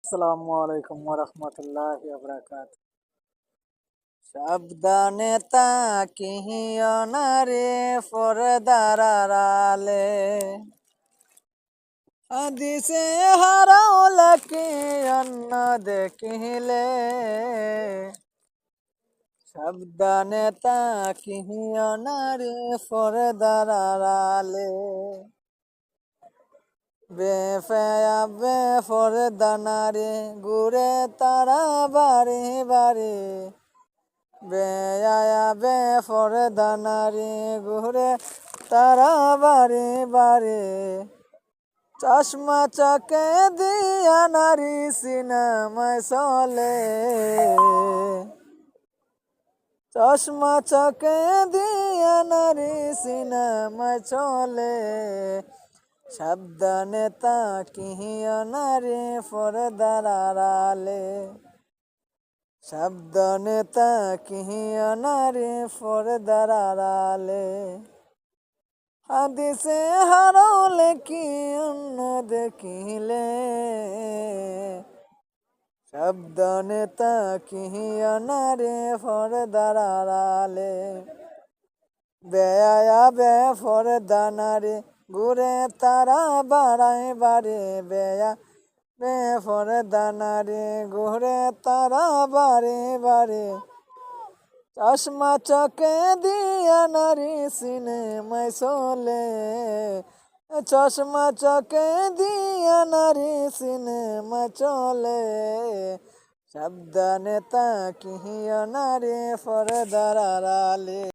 আসসালামু আলাইকুম ওয়া রাহমাতুল্লাহি ওয়া বারাকাতুহু। সাবধানে তাকিও না রে পর্দার আড়ালে, হাদিসে হারাওলাকে অন্য দেখিলে। সাবধানে তাকিও না রে পর্দার আড়ালে, বেফায়া বেপরদা নারী ঘুরে তারা বাড়ি বাড়ি। বেয়া বেপরদা নারী ঘুরে তারা বাড়ি বাড়ি। চশমা চকে দিয়া নারী সিনেমায় চলে, চশমা চকে দিয়া নারী সিনেমায় চলে। সাবধানে তাকিও না রে পর্দার আড়ালে, সাবধানে তাকিও না রে পর্দার আড়ালে। হাদিসে হারালে কি অন্য দেখিলে, সাবধানে তাকিও না রে পর্দার আড়ালে। বেয়া বেপরদা নারী ঘুরে তারা বাড়ায় বাড়ি। বেয়া বেপরদা নারী ঘুরে তারা বাড়ি বাড়ি। চশমা চকে দিয়া নারী সিনেমায় চলে, চশমা চকে দিয়া নারী সিনেমায় চলে। সাবধানে তাকিও না রে পর্দার আড়ালে।